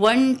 1